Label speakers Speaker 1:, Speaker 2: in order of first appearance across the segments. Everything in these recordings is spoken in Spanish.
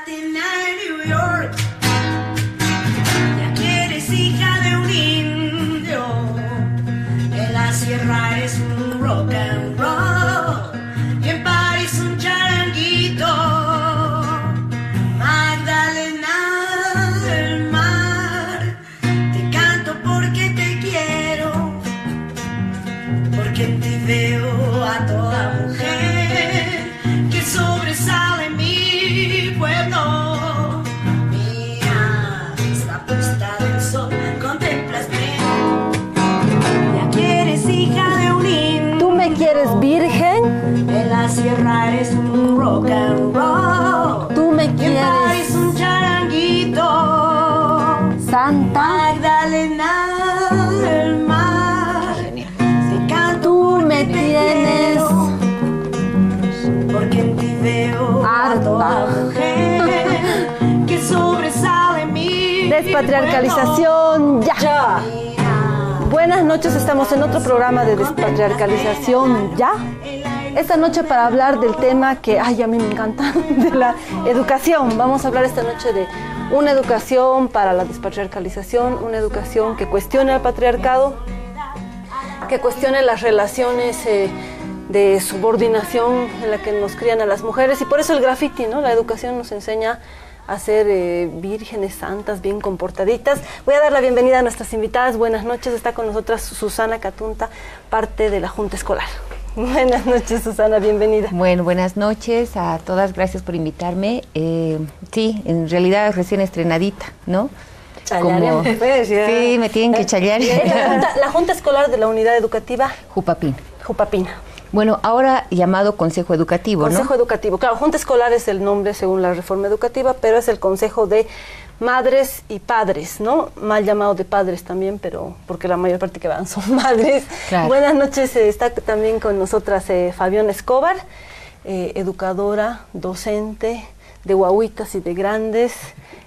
Speaker 1: Latina en New York. Ya que eres hija de un indio. En la sierra eres un rock and roll. Y en París un charanguito. Magdalena del mar. Te canto porque te quiero. Porque en ti veo a toda mujer que sobresale en mi pueblo. Mira, esta puesta del sol, contémplame. Ya que eres hija de un indio.
Speaker 2: ¿Tú me quieres virgen?
Speaker 1: En la sierra eres un rock and roll.
Speaker 2: ¿Tú me
Speaker 1: Y en
Speaker 2: quieres
Speaker 1: París un charanguito.
Speaker 2: santa?
Speaker 1: Magdalena del mar. Te canto
Speaker 2: Tú me
Speaker 1: porque te
Speaker 2: tienes
Speaker 1: quiero. Porque en ti veo a toda mujer que sobresale en mi
Speaker 2: Despatriarcalización, ya.
Speaker 1: pueblo.
Speaker 2: Buenas noches, estamos en otro programa de despatriarcalización, ya. Esta noche para hablar del tema que, ay, a mí me encanta, de la educación. Vamos a hablar esta noche de una educación para la despatriarcalización, una educación que cuestione al patriarcado, que cuestione las relaciones de subordinación en la que nos crían a las mujeres, y por eso el graffiti, ¿no? La educación nos enseña a ser vírgenes santas, bien comportaditas. Voy a dar la bienvenida a nuestras invitadas. Buenas noches, está con nosotras Susana Catunta, parte de la Junta Escolar. Buenas noches, Susana, bienvenida.
Speaker 3: Bueno, buenas noches a todas, gracias por invitarme. Sí, en realidad recién estrenadita, ¿no?
Speaker 1: Como, pues,
Speaker 3: sí, me tienen que challar.
Speaker 2: La Junta Escolar de la Unidad Educativa
Speaker 3: Jupapín.
Speaker 2: Jupapina.
Speaker 3: Bueno, ahora llamado Consejo Educativo, ¿no?
Speaker 2: Consejo Educativo. Claro, Junta Escolar es el nombre según la reforma educativa, pero es el Consejo de Madres y Padres, ¿no? Mal llamado de padres también, pero porque la mayor parte que van son madres.
Speaker 3: Claro.
Speaker 2: Buenas noches, está también con nosotras Fabián Escobar, educadora, docente de guaguitas y de grandes,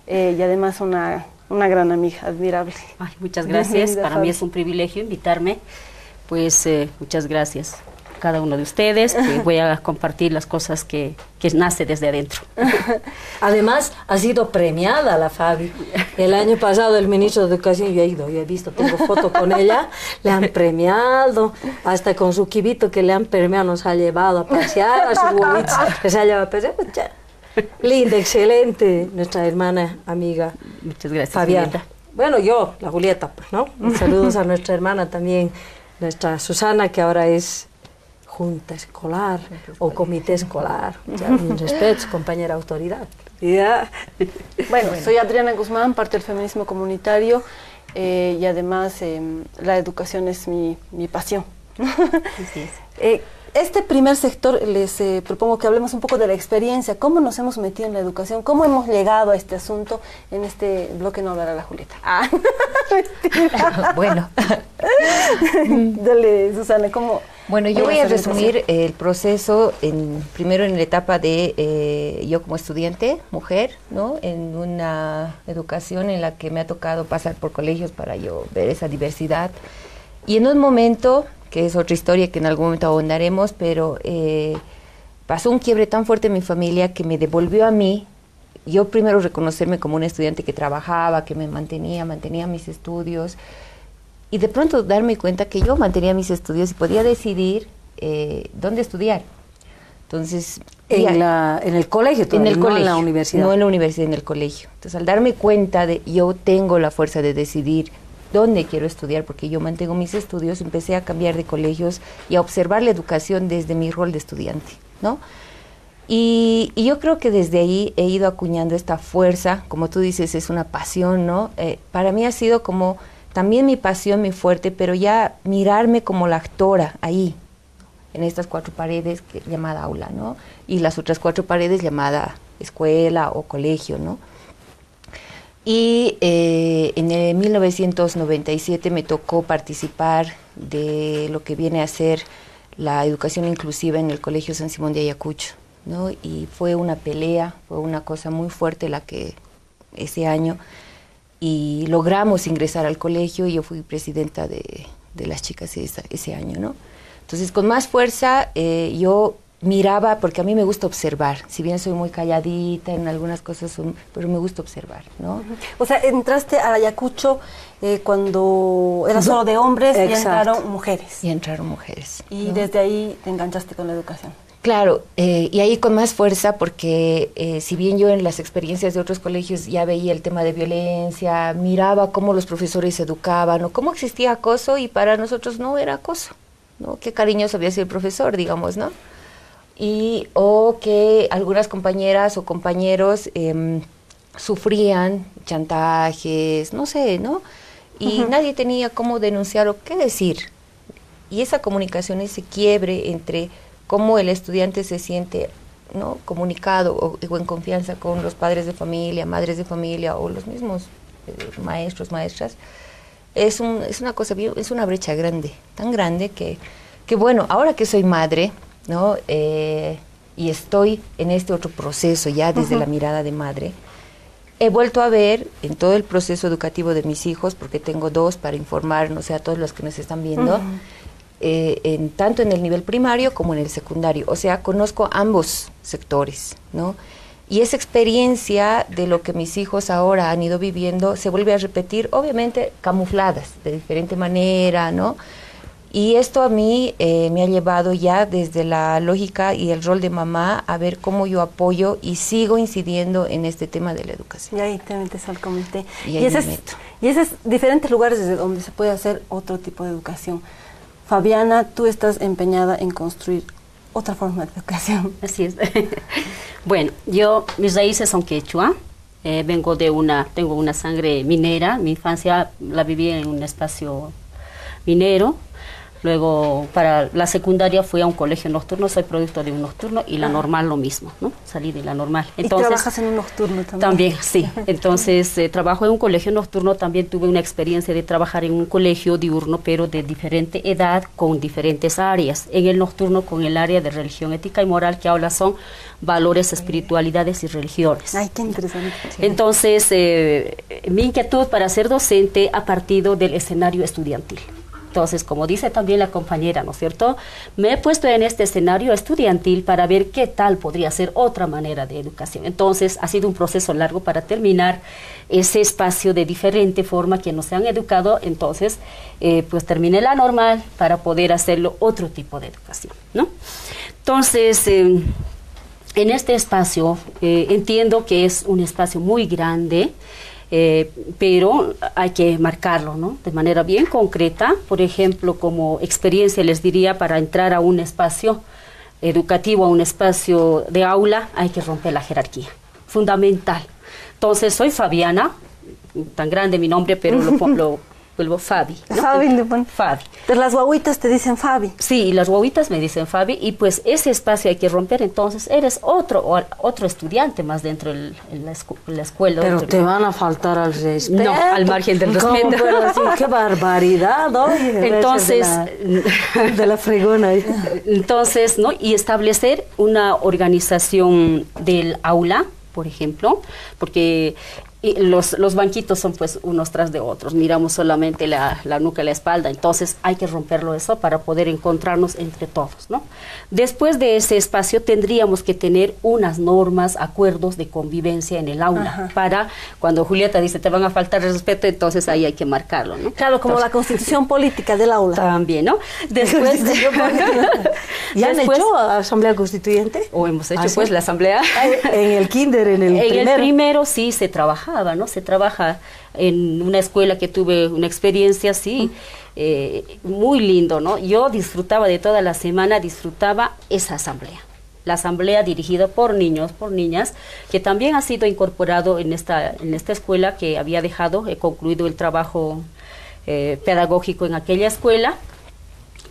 Speaker 2: y además una gran amiga, admirable.
Speaker 4: Ay, muchas gracias,
Speaker 2: Bienvenida,
Speaker 4: para
Speaker 2: Fabi.
Speaker 4: mí es un privilegio invitarme, pues muchas gracias a cada uno de ustedes, que voy a compartir las cosas que nace desde adentro.
Speaker 5: Además, ha sido premiada la Fabi. El año pasado el ministro de Educación, yo he visto, tengo foto con ella, le han premiado, hasta con su quibito que le han premiado, nos ha llevado a pasear, a sus huevitos, que se ha llevado a pasear. Linda, excelente, nuestra hermana, amiga
Speaker 4: Muchas gracias,
Speaker 5: Fabián.
Speaker 4: Julieta.
Speaker 5: Bueno, yo, la Julieta, pues, ¿no? Saludos a nuestra hermana también, nuestra Susana, que ahora es Junta Escolar o Comité Escolar. Ya, mis respetos, compañera autoridad.
Speaker 2: Yeah. Bueno, soy Adriana Guzmán, parte del feminismo comunitario, y además la educación es mi pasión.
Speaker 4: Así es.
Speaker 2: Este primer sector les propongo que hablemos un poco de la experiencia, cómo nos hemos metido en la educación, cómo hemos llegado a este asunto. En este bloque no hablará la Julieta. Ah,
Speaker 3: Bueno.
Speaker 2: Dale, Susana, ¿cómo?
Speaker 3: Bueno, yo voy a resumir el proceso primero en la etapa de yo como estudiante, mujer, ¿no? En una educación en la que me ha tocado pasar por colegios para yo ver esa diversidad. Y en un momento, que es otra historia que en algún momento ahondaremos, pero pasó un quiebre tan fuerte en mi familia que me devolvió a mí, yo primero reconocerme como una estudiante que trabajaba, que me mantenía mis estudios, y de pronto darme cuenta que yo mantenía mis estudios y podía decidir dónde estudiar. Entonces,
Speaker 5: En el colegio,
Speaker 3: en el
Speaker 5: no
Speaker 3: colegio,
Speaker 5: en la universidad.
Speaker 3: no en la universidad, en el colegio. Entonces, al darme cuenta de yo tengo la fuerza de decidir dónde quiero estudiar, porque yo mantengo mis estudios, empecé a cambiar de colegios y a observar la educación desde mi rol de estudiante, ¿no? Y yo creo que desde ahí he ido acuñando esta fuerza, como tú dices, es una pasión, ¿no? Para mí ha sido como también mi pasión, mi fuerte, pero ya mirarme como la actora ahí, en estas cuatro paredes llamada aula, ¿no? Y las otras cuatro paredes llamada escuela o colegio, ¿no? Y en el 1997 me tocó participar de lo que viene a ser la educación inclusiva en el Colegio San Simón de Ayacucho, ¿no? Y fue una pelea, fue una cosa muy fuerte ese año, y logramos ingresar al colegio y yo fui presidenta de las chicas ese año, ¿no? Entonces, con más fuerza, yo miraba, porque a mí me gusta observar, si bien soy muy calladita en algunas cosas, pero me gusta observar, ¿no?
Speaker 2: O sea, entraste a Ayacucho cuando era solo de hombres.
Speaker 5: Exacto.
Speaker 2: Y entraron mujeres.
Speaker 3: Y entraron mujeres.
Speaker 2: Y
Speaker 3: ¿no?
Speaker 2: desde ahí te enganchaste con la educación.
Speaker 3: Claro, y ahí con más fuerza porque si bien yo en las experiencias de otros colegios ya veía el tema de violencia, miraba cómo los profesores educaban o cómo existía acoso y para nosotros no era acoso, ¿no? Qué cariñoso había sido el profesor, digamos, ¿no? O que algunas compañeras o compañeros sufrían chantajes, no sé, ¿no? Y nadie tenía cómo denunciar o qué decir. Y esa comunicación, ese quiebre entre cómo el estudiante se siente, ¿no?, comunicado o en confianza con los padres de familia, madres de familia o los mismos maestros, maestras, es una cosa, es una brecha grande, tan grande que bueno, ahora que soy madre, ¿no?, y estoy en este otro proceso ya desde la mirada de madre, he vuelto a ver en todo el proceso educativo de mis hijos, porque tengo 2 para informar, no sé, a todos los que nos están viendo, tanto en el nivel primario como en el secundario, o sea, conozco ambos sectores, ¿no? Y esa experiencia de lo que mis hijos ahora han ido viviendo se vuelve a repetir, obviamente camufladas de diferente manera, ¿no? Y esto a mí me ha llevado ya desde la lógica y el rol de mamá a ver cómo yo apoyo y sigo incidiendo en este tema de la educación.
Speaker 2: Y ahí te metes al comité.
Speaker 3: Y ahí me meto.
Speaker 2: Y esos diferentes lugares desde donde se puede hacer otro tipo de educación. Fabiana, tú estás empeñada en construir otra forma de educación.
Speaker 4: Así es. Bueno, mis raíces son quechua. Tengo una sangre minera. Mi infancia la viví en un espacio minero. Luego, para la secundaria fui a un colegio nocturno, soy producto de un nocturno y la normal lo mismo, ¿no? Salí de la normal.
Speaker 2: Entonces, ¿y trabajas en un nocturno también?
Speaker 4: También, sí. Entonces, trabajo en un colegio nocturno, también tuve una experiencia de trabajar en un colegio diurno, pero de diferente edad, con diferentes áreas. En el nocturno, con el área de religión, ética y moral, que ahora son valores, espiritualidades y religiones.
Speaker 2: Ay, qué interesante.
Speaker 4: Entonces, mi inquietud para ser docente ha partido del escenario estudiantil. Entonces, como dice también la compañera, ¿no es cierto?, me he puesto en este escenario estudiantil para ver qué tal podría ser otra manera de educación. Entonces, ha sido un proceso largo para terminar ese espacio de diferente forma que nos han educado. Entonces, pues terminé la normal para poder hacerlo otro tipo de educación, ¿no? Entonces, en este espacio entiendo que es un espacio muy grande, pero hay que marcarlo, ¿no?, de manera bien concreta. Por ejemplo, como experiencia les diría, para entrar a un espacio educativo, a un espacio de aula, hay que romper la jerarquía, fundamental. Entonces, soy Fabiana, tan grande mi nombre, pero lo vuelvo Fabi, ¿no? Fabi.
Speaker 2: De las guaguitas te dicen Fabi.
Speaker 4: Sí, y las guaguitas me dicen Fabi, y pues ese espacio hay que romper. Entonces eres otro estudiante más dentro de la escuela.
Speaker 5: Pero te van a faltar al respeto.
Speaker 4: No, al margen del respeto.
Speaker 5: Pero así, qué barbaridad, ¿no?
Speaker 4: Entonces,
Speaker 5: de la fregona.
Speaker 4: Entonces, ¿no?, y establecer una organización del aula, por ejemplo, porque y los banquitos son pues unos tras de otros, miramos solamente la nuca y la espalda. Entonces hay que romperlo eso para poder encontrarnos entre todos, ¿no? Después de ese espacio tendríamos que tener unas normas, acuerdos de convivencia en el aula. Ajá. Para cuando Julieta dice te van a faltar el respeto, entonces ahí hay que marcarlo, ¿no?
Speaker 2: Claro, como entonces, la constitución política del aula.
Speaker 4: También, ¿no? Después
Speaker 5: ¿Ya han hecho asamblea constituyente?
Speaker 4: O hemos hecho pues la asamblea.
Speaker 5: En el kinder, en el
Speaker 4: primero sí se trabajaba, ¿no? Se trabaja en una escuela que tuve una experiencia así, muy lindo, ¿no? Yo disfrutaba de toda la semana, disfrutaba esa asamblea. La asamblea dirigida por niños, por niñas, que también ha sido incorporado en esta escuela que había dejado, he concluido el trabajo pedagógico en aquella escuela.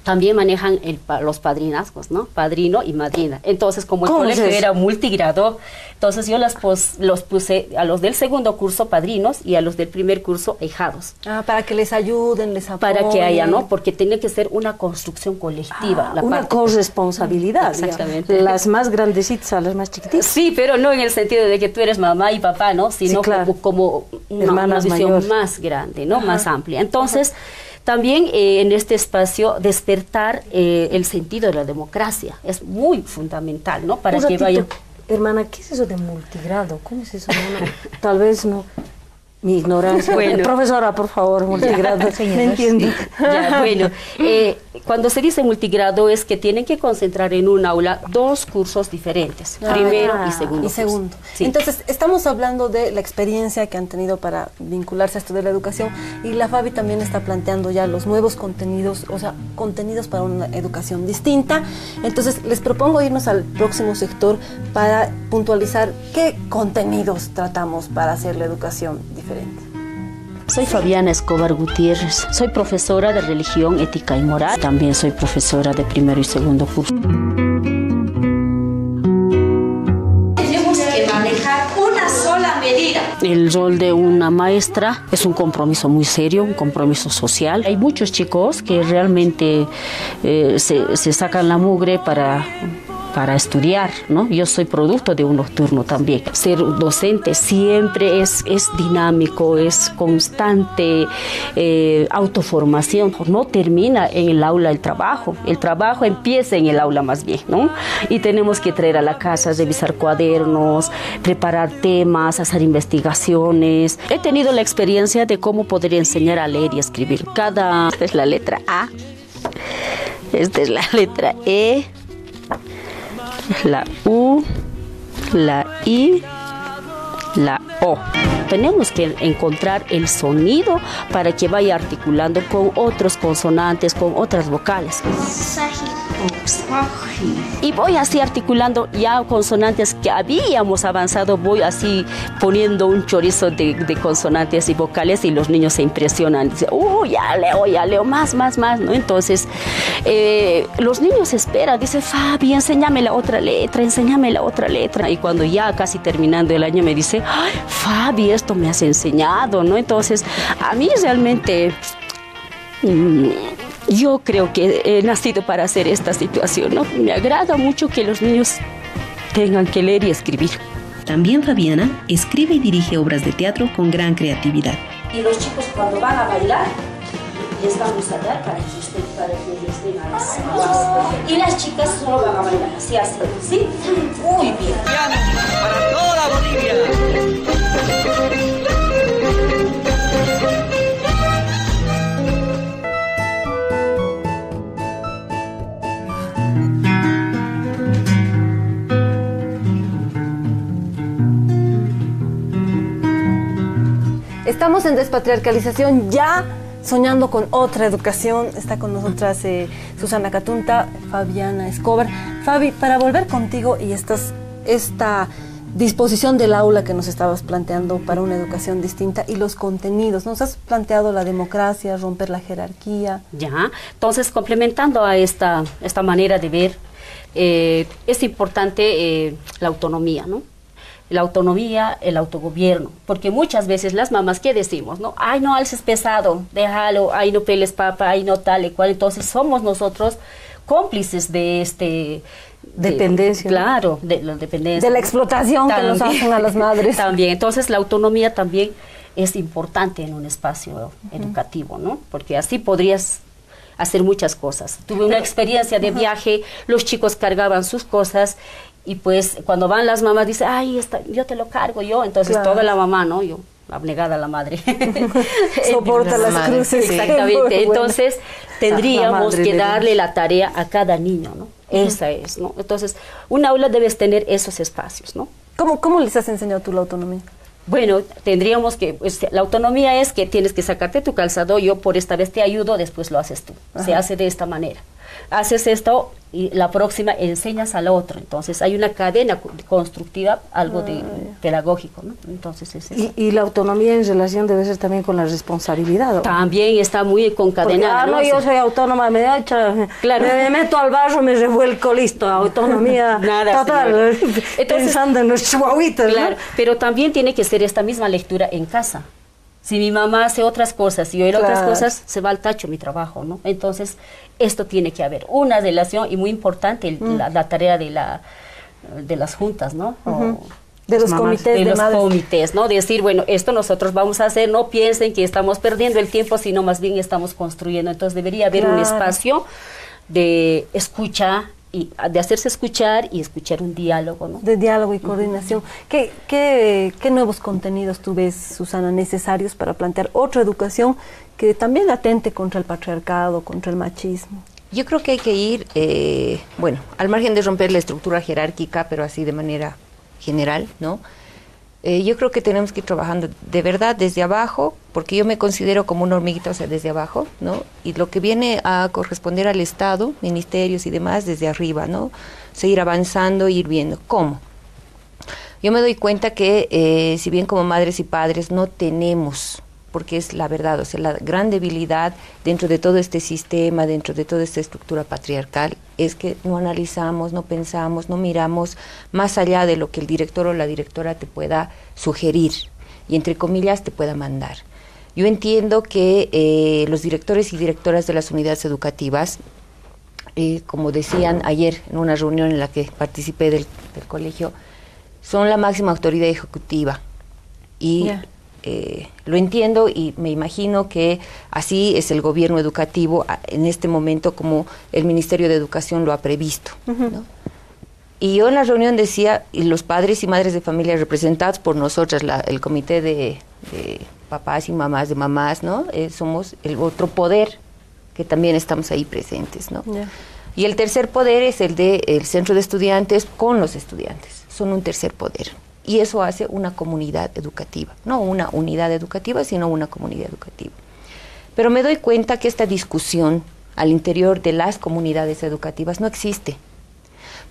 Speaker 4: También manejan los padrinazgos, ¿no? Padrino y madrina. Entonces, como el colegio era multigrado, entonces yo los puse a los del segundo curso padrinos y a los del primer curso ahijados.
Speaker 2: Ah, para que les ayuden, les apoyen.
Speaker 4: Para que haya, ¿no? Porque tiene que ser una construcción colectiva.
Speaker 5: Una corresponsabilidad.
Speaker 4: Exactamente.
Speaker 5: Digamos. Las más grandecitas a las más chiquititas.
Speaker 4: Sí, pero no en el sentido de que tú eres mamá y papá, ¿no? Sino sí, claro, como una visión más grande, ¿no? Ajá. Más amplia. Entonces, También en este espacio despertar el sentido de la democracia. Es muy fundamental, ¿no? Para que vaya...
Speaker 5: Hermana, ¿qué es eso de multigrado? ¿Cómo es eso? No, tal vez no... Mi ignorancia.
Speaker 4: Bueno.
Speaker 5: Profesora, por favor, multigrado.
Speaker 2: Me entiendo.
Speaker 4: Ya, bueno, cuando se dice multigrado es que tienen que concentrar en un aula 2 cursos diferentes, primero y segundo. Sí.
Speaker 2: Entonces, estamos hablando de la experiencia que han tenido para vincularse a esto de la educación, y la Fabi también está planteando ya los nuevos contenidos, o sea, contenidos para una educación distinta. Entonces, les propongo irnos al próximo sector para puntualizar qué contenidos tratamos para hacer la educación diferente.
Speaker 4: Soy Fabiana Escobar Gutiérrez, soy profesora de religión, ética y moral, también soy profesora de primero y segundo curso.
Speaker 1: Tenemos que manejar una sola medida.
Speaker 4: El rol de una maestra es un compromiso muy serio, un compromiso social. Hay muchos chicos que realmente se sacan la mugre para estudiar, ¿no? Yo soy producto de un nocturno también. Ser docente siempre es dinámico, es constante, autoformación. No termina en el aula el trabajo empieza en el aula más bien, ¿no? Y tenemos que traer a la casa, revisar cuadernos, preparar temas, hacer investigaciones. He tenido la experiencia de cómo poder enseñar a leer y escribir. Esta es la letra A, esta es la letra E, la U, la I, la O. Tenemos que encontrar el sonido para que vaya articulando con otros consonantes, con otras vocales. Y voy así articulando ya consonantes que habíamos avanzado, voy así poniendo un chorizo de consonantes y vocales, y los niños se impresionan, dicen, ya leo, más, ¿no? Entonces, los niños esperan, dicen, Fabi, enséñame la otra letra, y cuando ya casi terminando el año me dice, ay, Fabi, esto me has enseñado, ¿no? Entonces, a mí realmente... yo creo que he nacido para hacer esta situación, ¿no? Me agrada mucho que los niños tengan que leer y escribir.
Speaker 6: También Fabiana escribe y dirige obras de teatro con gran creatividad.
Speaker 4: Y los chicos cuando van a bailar, les vamos a dar para que estén a las mamás. Y las chicas solo van a bailar así, ¿sí? Muy bien.
Speaker 7: Para toda Bolivia.
Speaker 2: Estamos en Despatriarcalización, ya soñando con otra educación. Está con nosotras Susana Catunta, Fabiana Escobar. Fabi, para volver contigo y esta disposición del aula que nos estabas planteando para una educación distinta y los contenidos, nos has planteado la democracia, romper la jerarquía.
Speaker 4: Ya, entonces complementando a esta manera de ver, es importante la autonomía, ¿no? La autonomía, el autogobierno, porque muchas veces las mamás, ¿qué decimos? ¿No? Ay, no alces pesado, déjalo, ay, no peles papa, ay, no tal y cual. Entonces somos nosotros cómplices de
Speaker 5: dependencia.
Speaker 4: Claro, de la dependencia.
Speaker 2: De la explotación también, que nos hacen a las madres.
Speaker 4: También, entonces la autonomía también es importante en un espacio educativo, ¿no? Porque así podrías hacer muchas cosas. Tuve una experiencia de viaje, los chicos cargaban sus cosas, y pues cuando van las mamás dicen, ay, yo te lo cargo yo, entonces
Speaker 2: claro.
Speaker 4: Toda la mamá, ¿no? Yo, abnegada la madre.
Speaker 2: Soporta las cruces.
Speaker 4: Exactamente, entonces tendríamos que darle la tarea a cada niño, ¿no? Esa es, ¿no? Entonces, un aula debes tener esos espacios, ¿no?
Speaker 2: ¿Cómo les has enseñado tú la autonomía?
Speaker 4: Bueno, tendríamos que, la autonomía es que tienes que sacarte tu calzado, yo por esta vez te ayudo, después lo haces tú. Ajá. Se hace de esta manera. Haces esto y la próxima enseñas al otro. Entonces hay una cadena constructiva, algo pedagógico, ¿no? Entonces es eso.
Speaker 5: Y la autonomía en relación debe ser también con la responsabilidad, ¿no?
Speaker 4: También está muy concadenada.
Speaker 5: Porque, yo soy autónoma, claro. me meto al barro, me revuelco, listo, autonomía total. Entonces, pensando en los chihuahuitas,
Speaker 4: claro,
Speaker 5: ¿no?
Speaker 4: Pero también tiene que ser esta misma lectura en casa. Si mi mamá hace otras cosas y yo otras cosas, se va al tacho mi trabajo, ¿no? Entonces, esto tiene que haber una relación y muy importante la tarea de las juntas, ¿no?
Speaker 2: De los comités
Speaker 4: de
Speaker 2: de
Speaker 4: los
Speaker 2: madres.
Speaker 4: comités, ¿no? Decir, bueno, esto nosotros vamos a hacer, no piensen que estamos perdiendo el tiempo, sino más bien estamos construyendo. Entonces debería haber un espacio de escucha y de hacerse escuchar y escuchar un diálogo, ¿no?
Speaker 2: De diálogo y coordinación. ¿Qué nuevos contenidos tú ves, Susana, necesarios para plantear otra educación que también atente contra el patriarcado, contra el machismo?
Speaker 3: Yo creo que hay que ir, bueno, al margen de romper la estructura jerárquica, pero así de manera general, ¿no? Yo creo que tenemos que ir trabajando de verdad desde abajo, porque yo me considero como una hormiguita, o sea, desde abajo, ¿no? Y lo que viene a corresponder al Estado, ministerios y demás, desde arriba, ¿no? Seguir avanzando e ir viendo. ¿Cómo? Yo me doy cuenta que, si bien como madres y padres no tenemos, porque es la verdad, o sea, la gran debilidad dentro de todo este sistema, dentro de toda esta estructura patriarcal, es que no analizamos, no pensamos, no miramos más allá de lo que el director o la directora te pueda sugerir y entre comillas te pueda mandar. Yo entiendo que los directores y directoras de las unidades educativas, como decían ayer en una reunión en la que participé del colegio, son la máxima autoridad ejecutiva y lo entiendo y me imagino que así es el gobierno educativo en este momento, como el Ministerio de Educación lo ha previsto, ¿no? Y yo en la reunión decía, y los padres y madres de familia representados por nosotras, el comité de papás y mamás de mamás, ¿no? Somos el otro poder que también estamos ahí presentes, ¿no? Y el tercer poder es el del centro de estudiantes con los estudiantes, son un tercer poder. Y eso hace una comunidad educativa, no una unidad educativa, sino una comunidad educativa. Pero me doy cuenta que esta discusión al interior de las comunidades educativas no existe,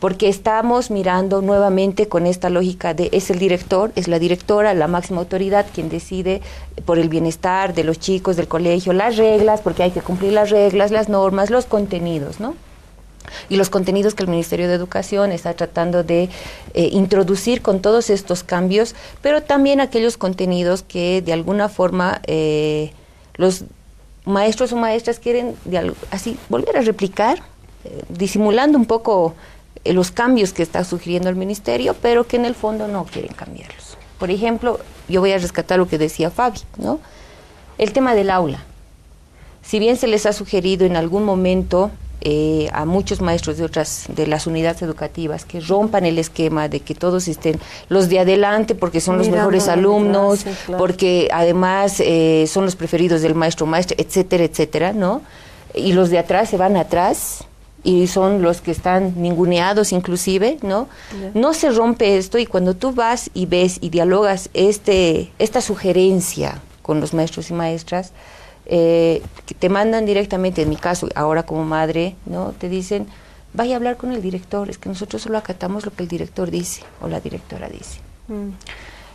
Speaker 3: porque estamos mirando nuevamente con esta lógica de es el director, es la directora, la máxima autoridad quien decide por el bienestar de los chicos del colegio, las reglas, porque hay que cumplir las reglas, las normas, los contenidos, ¿no? Y los contenidos que el Ministerio de Educación está tratando de introducir con todos estos cambios, pero también aquellos contenidos que de alguna forma los maestros o maestras quieren así volver a replicar, disimulando un poco los cambios que está sugiriendo el Ministerio, pero que en el fondo no quieren cambiarlos. Por ejemplo, yo voy a rescatar lo que decía Fabi, ¿no? El tema del aula. Si bien se les ha sugerido en algún momento a muchos maestros de las unidades educativas que rompan el esquema de que todos estén los de adelante porque son los mejores alumnos, claro, porque además son los preferidos del maestro, etcétera, etcétera, ¿no? Y los de atrás se van atrás y son los que están ninguneados inclusive, ¿no? No se rompe esto, y cuando tú vas y ves y dialogas esta sugerencia con los maestros y maestras, que te mandan directamente, en mi caso, ahora como madre, ¿no? Te dicen, vaya a hablar con el director, es que nosotros solo acatamos lo que el director dice o la directora dice.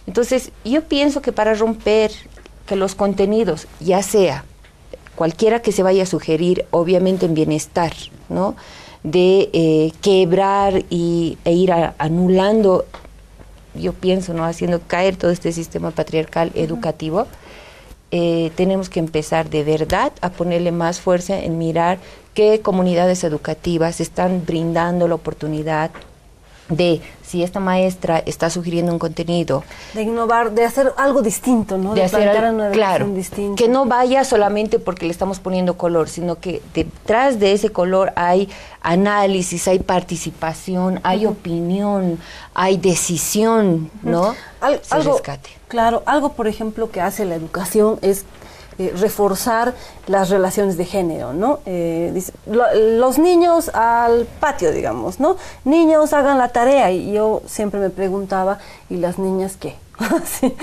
Speaker 3: Entonces, yo pienso que para romper que los contenidos, ya sea cualquiera que se vaya a sugerir, obviamente en bienestar, ¿no? De quebrar e ir anulando, yo pienso, ¿no? Haciendo caer todo este sistema patriarcal educativo, tenemos que empezar de verdad a ponerle más fuerza en mirar qué comunidades educativas están brindando la oportunidad de, si esta maestra está sugiriendo un contenido,
Speaker 2: de innovar, de hacer algo distinto, ¿no? De hacer una
Speaker 3: claro,
Speaker 2: distinta.
Speaker 3: Que no vaya solamente porque le estamos poniendo color, sino que detrás de ese color hay análisis, hay participación, hay opinión, hay decisión, ¿no?
Speaker 2: Algo, rescate. Claro, algo, por ejemplo, que hace la educación es reforzar las relaciones de género, ¿no? Dice, los niños al patio, digamos, ¿no? Niños hagan la tarea, y yo siempre me preguntaba, ¿y las niñas qué? Sí.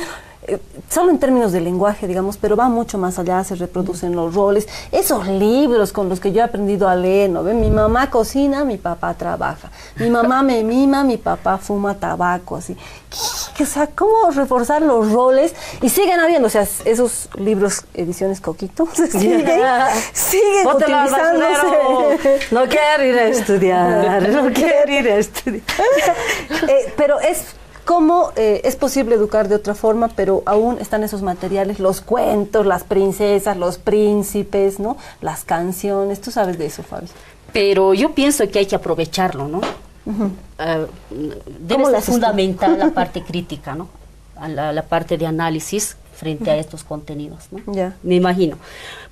Speaker 2: Solo en términos de lenguaje, digamos, pero va mucho más allá, se reproducen los roles, esos libros con los que yo he aprendido a leer, ¿no? ¿Ven? Mi mamá cocina, mi papá trabaja, mi mamá me mima, mi papá fuma tabaco, así. O sea, ¿cómo reforzar los roles? Y siguen habiendo, o sea, esos libros, ediciones Coquito, siguen utilizándose.
Speaker 5: No quiero ir a estudiar, no quiero ir a estudiar.
Speaker 2: Pero ¿cómo es posible educar de otra forma, pero aún están esos materiales, los cuentos, las princesas, los príncipes, ¿no? Las canciones? ¿Tú sabes de eso, Fabi?
Speaker 4: Pero yo pienso que hay que aprovecharlo, ¿no? Debe ser fundamental la parte crítica, ¿no? La parte de análisis frente a estos contenidos, ¿no? Me imagino.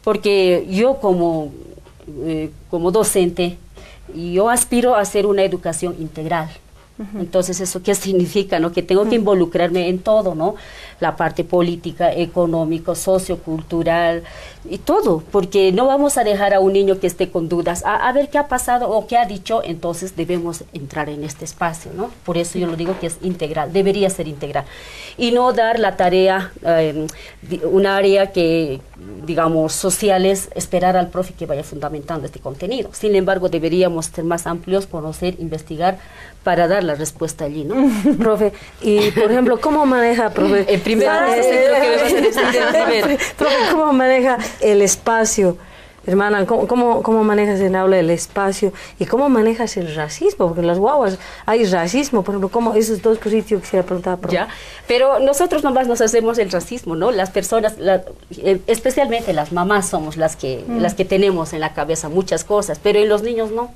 Speaker 4: Porque yo como docente, yo aspiro a hacer una educación integral. Entonces, ¿eso qué significa? ¿No? Que tengo que involucrarme en todo, ¿no? La parte política, económico, sociocultural y todo, porque no vamos a dejar a un niño que esté con dudas, a ver qué ha pasado o qué ha dicho, entonces debemos entrar en este espacio, ¿no? Por eso yo lo digo que es integral, debería ser integral. Y no dar la tarea, un área que, digamos, sociales, esperar al profe que vaya fundamentando este contenido. Sin embargo, deberíamos ser más amplios, conocer, investigar, para dar la respuesta allí, ¿no?
Speaker 5: Profe, y por ejemplo, ¿cómo maneja, profe? Profe, ¿cómo maneja el espacio? Hermana, ¿cómo manejas en aula el espacio? ¿Y cómo manejas el racismo? Porque en las guaguas hay racismo, por ejemplo, ¿cómo esos dos cositas que quisiera preguntar? Profe.
Speaker 4: Ya, pero nosotros nomás nos hacemos el racismo, ¿no? Las personas, especialmente las mamás somos las que tenemos en la cabeza muchas cosas, pero en los niños no.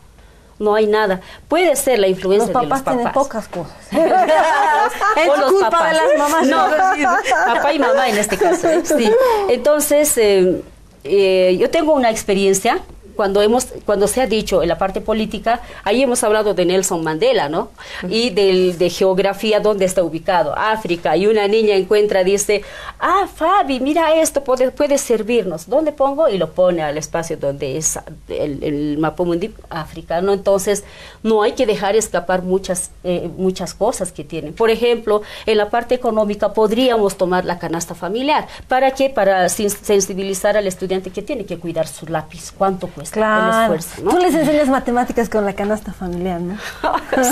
Speaker 4: No hay nada. Puede ser la influencia de los papás.
Speaker 2: Tienen pocas cosas.
Speaker 4: Es
Speaker 5: los culpa papás. De las mamás.
Speaker 4: No, papá y mamá en este caso. Sí. Entonces, yo tengo una experiencia. Cuando se ha dicho en la parte política, ahí hemos hablado de Nelson Mandela, ¿no? Y de geografía, ¿dónde está ubicado? África. Y una niña dice, Fabi, mira esto, puede servirnos. ¿Dónde pongo? Y lo pone al espacio donde es el mapamundi africano. Entonces, no hay que dejar escapar muchas cosas que tienen. Por ejemplo, en la parte económica podríamos tomar la canasta familiar. ¿Para qué? Para sensibilizar al estudiante que tiene que cuidar su lápiz. ¿Cuánto cuesta?
Speaker 2: Claro,
Speaker 4: el esfuerzo, ¿no?
Speaker 2: Tú les enseñas matemáticas con la canasta familiar, ¿no?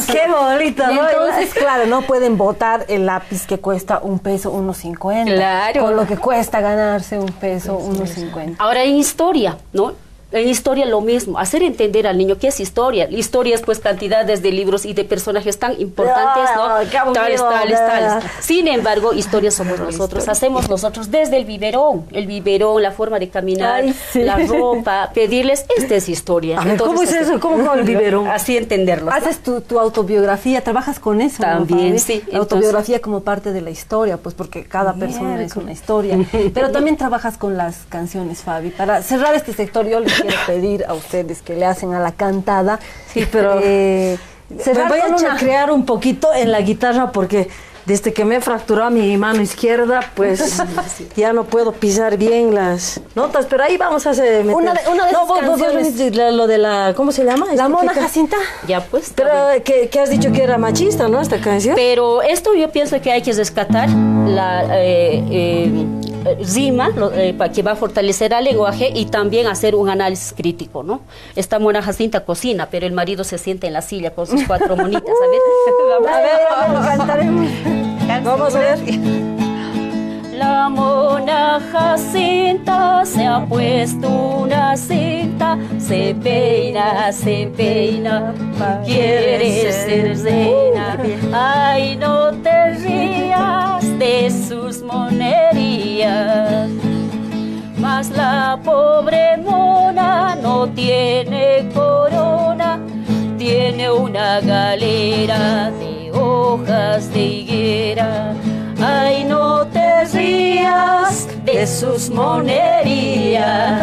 Speaker 2: ¡Qué bonito! ¿No? Entonces, claro, no pueden botar el lápiz que cuesta $1, 1.50.
Speaker 4: Claro.
Speaker 2: Con lo que cuesta ganarse $1, 1.50.
Speaker 4: Ahora en historia, ¿no? En historia lo mismo, hacer entender al niño qué es historia. Historia es pues cantidades de libros y de personajes tan importantes, ¿no? Tales. Sin embargo, historia somos nosotros, hacemos nosotros desde el biberón, la forma de caminar, la ropa, pedirles, esta es historia.
Speaker 5: A ver, entonces, ¿cómo es eso? ¿Cómo con el biberón?
Speaker 4: Así entenderlo.
Speaker 2: Haces tu autobiografía, trabajas con eso.
Speaker 4: También,
Speaker 2: ¿no,
Speaker 4: sí.
Speaker 2: La autobiografía como parte de la historia, pues porque cada persona es una historia. Pero también trabajas con las canciones, Fabi. Para cerrar este sector, yo les quiero pedir a ustedes que le hacen a la cantada.
Speaker 5: Sí, pero me voy a chacrear un poquito en la guitarra porque desde que me fracturó mi mano izquierda, pues ya no puedo pisar bien las notas, pero ahí vamos a hacer...
Speaker 2: Una de
Speaker 5: canciones. Lo de la... ¿Cómo se llama?
Speaker 2: La Mona Jacinta.
Speaker 4: Ya, pues.
Speaker 5: Pero que has dicho que era machista, ¿no? Esta canción.
Speaker 4: Pero esto yo pienso que hay que rescatar la rima, que va a fortalecer al lenguaje y también hacer un análisis crítico, ¿no? Esta Mona Jacinta cocina, pero el marido se sienta en la silla con sus 4 monitas,
Speaker 5: a ver, cantaremos. Vamos a ver.
Speaker 4: La Mona Jacinta se ha puesto una cinta, se peina, quiere ser reina. Ay, no te rías de sus monerías, mas la pobre mona no tiene corona, tiene una galera de hojas de higuera. Ay, no te rías de sus monerías.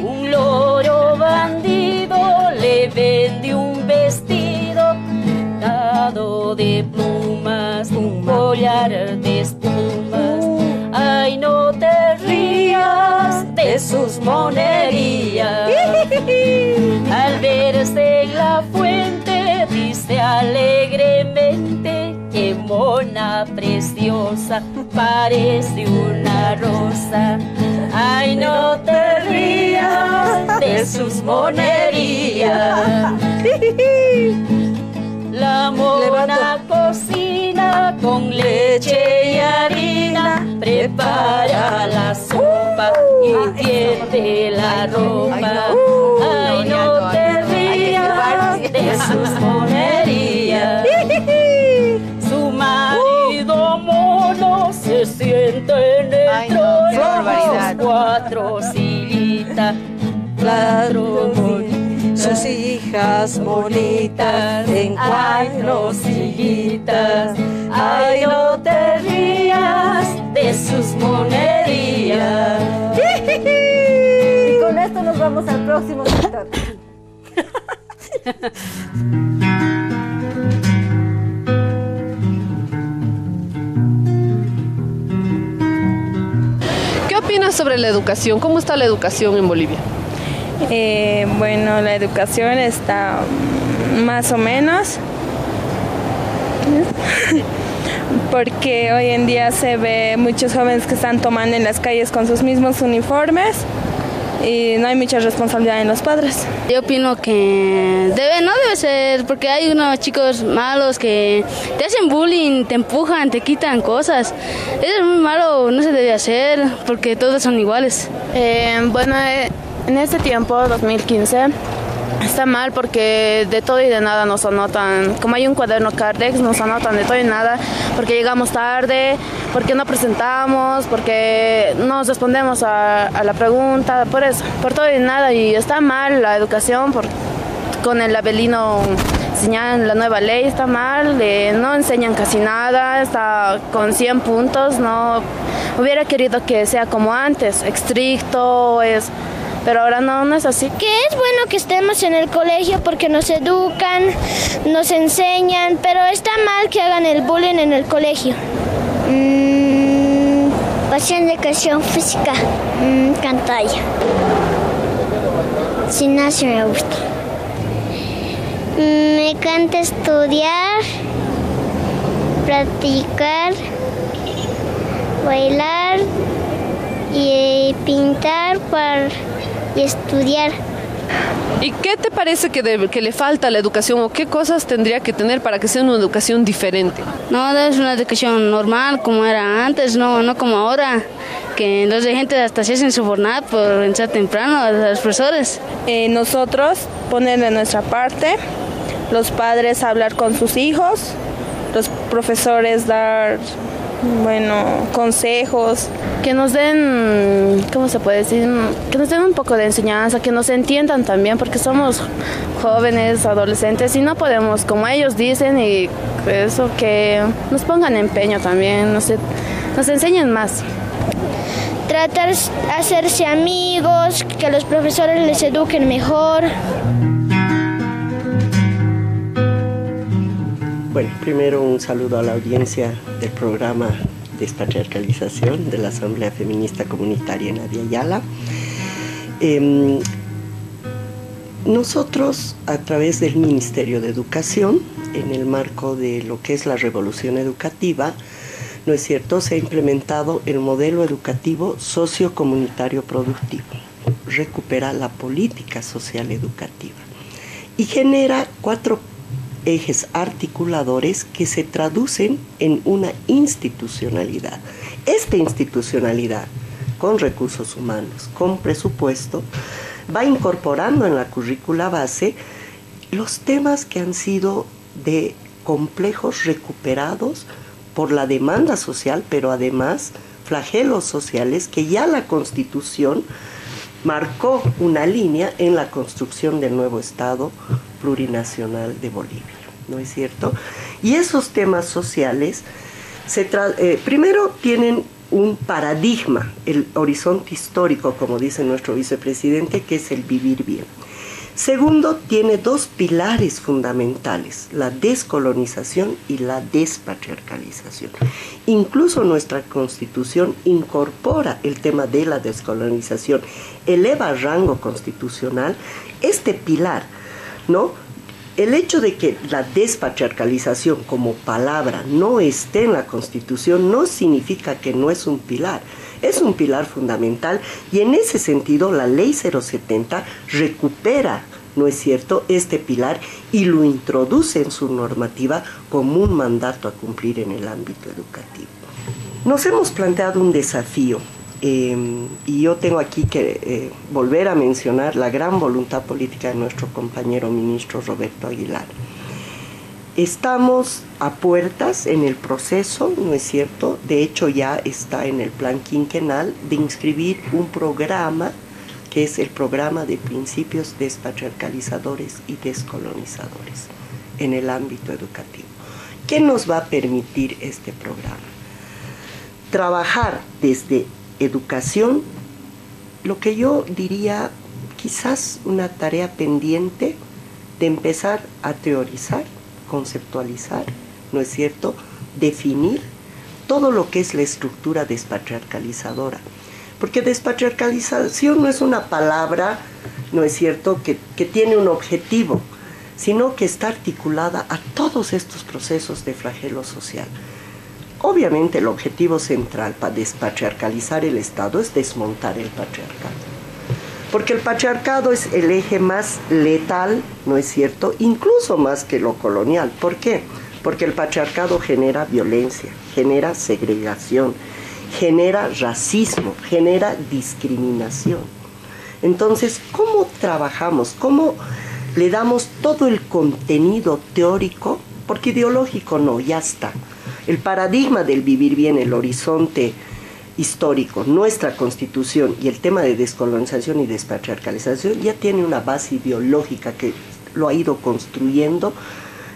Speaker 4: Un loro bandido le vende un vestido dado de plumas, un collar de espumas. Ay, no te rías de sus monerías. Al verse en la fuente dice alegremente: qué mona preciosa, parece una rosa. Ay, no te rías de sus monerías. La mona cocina con leche y harina, prepara la sopa y tiende la ropa. Ay, no te rías de sus monerías. Su marido mono se sienta en el trono, sus 4 sillitas, 4 sillitas. Sus
Speaker 5: sus hijas bonitas, en cuatro sillitas. Ay, no te rías de sus monerías.
Speaker 2: Y con esto nos vamos al próximo sector.
Speaker 8: ¿Qué opinas sobre la educación? ¿Cómo está la educación en Bolivia?
Speaker 9: Bueno, la educación está más o menos, porque hoy en día se ve muchos jóvenes que están tomando en las calles con sus mismos uniformes y no hay mucha responsabilidad en los padres.
Speaker 10: Yo opino que no debe ser, porque hay unos chicos malos que te hacen bullying, te empujan, te quitan cosas. Eso es muy malo, no se debe hacer, porque todos son iguales.
Speaker 11: Bueno, en este tiempo, 2015, está mal porque de todo y de nada nos anotan. Como hay un cuaderno Cardex, nos anotan de todo y nada, porque llegamos tarde, porque no presentamos, porque no respondemos a la pregunta, por eso, por todo y nada. Y está mal la educación, con el Abelino enseñan la nueva ley, está mal, no enseñan casi nada, está con 100 puntos, no hubiera querido que sea como antes, estricto, pero ahora no es así.
Speaker 12: Que es bueno que estemos en el colegio porque nos educan, nos enseñan, pero está mal que hagan el bullying en el colegio.
Speaker 13: Pasión de educación física, cantalla. Gimnasio me gusta. Me encanta estudiar, practicar, bailar y pintar y estudiar.
Speaker 8: ¿Y qué te parece que le falta a la educación o qué cosas tendría que tener para que sea una educación diferente?
Speaker 10: No, es una educación normal como era antes, no como ahora, que los de gente hasta se hacen sobornar por entrar temprano a los profesores.
Speaker 9: Nosotros poner de nuestra parte, los padres hablar con sus hijos, los profesores dar consejos.
Speaker 11: Que nos den, ¿cómo se puede decir? Que nos den un poco de enseñanza, que nos entiendan también, porque somos jóvenes, adolescentes y no podemos, como ellos dicen, y eso, que nos pongan empeño también, nos enseñen más.
Speaker 12: Tratar de hacerse amigos, que los profesores les eduquen mejor.
Speaker 14: Bueno, primero un saludo a la audiencia del programa Despatriarcalización de la Asamblea Feminista Comunitaria Nadia Ayala. Nosotros, a través del Ministerio de Educación, en el marco de lo que es la revolución educativa, ¿no es cierto?, se ha implementado el modelo educativo sociocomunitario productivo, recupera la política social educativa y genera 4 ejes articuladores que se traducen en una institucionalidad. Esta institucionalidad, con recursos humanos, con presupuesto, va incorporando en la currícula base los temas que han sido de complejos recuperados por la demanda social, pero además flagelos sociales que ya la Constitución marcó una línea en la construcción del nuevo Estado plurinacional de Bolivia, ¿no es cierto? Y esos temas sociales primero tienen un paradigma, el horizonte histórico, como dice nuestro vicepresidente, que es el vivir bien. Segundo, tiene 2 pilares fundamentales, la descolonización y la despatriarcalización. Incluso nuestra Constitución incorpora el tema de la descolonización, eleva a rango constitucional este pilar, ¿no? El hecho de que la despatriarcalización como palabra no esté en la Constitución no significa que no es un pilar. Es un pilar fundamental y en ese sentido la Ley 070 recupera, ¿no es cierto?, este pilar y lo introduce en su normativa como un mandato a cumplir en el ámbito educativo. Nos hemos planteado un desafío y yo tengo aquí que volver a mencionar la gran voluntad política de nuestro compañero ministro Roberto Aguilar. Estamos a puertas en el proceso, ¿no es cierto? De hecho ya está en el plan quinquenal de inscribir un programa que es el programa de principios despatriarcalizadores y descolonizadores en el ámbito educativo. ¿Qué nos va a permitir este programa? Trabajar desde educación, lo que yo diría quizás una tarea pendiente de empezar a teorizar, conceptualizar, ¿no es cierto?, definir todo lo que es la estructura despatriarcalizadora. Porque despatriarcalización no es una palabra, ¿no es cierto?, que tiene un objetivo, sino que está articulada a todos estos procesos de flagelo social. Obviamente el objetivo central para despatriarcalizar el Estado es desmontar el patriarcado. Porque el patriarcado es el eje más letal, ¿no es cierto?, incluso más que lo colonial. ¿Por qué? Porque el patriarcado genera violencia, genera segregación, genera racismo, genera discriminación. Entonces, ¿cómo trabajamos? ¿Cómo le damos todo el contenido teórico? Porque ideológico no, ya está. El paradigma del vivir bien, el horizonte histórico, nuestra constitución y el tema de descolonización y despatriarcalización ya tiene una base ideológica que lo ha ido construyendo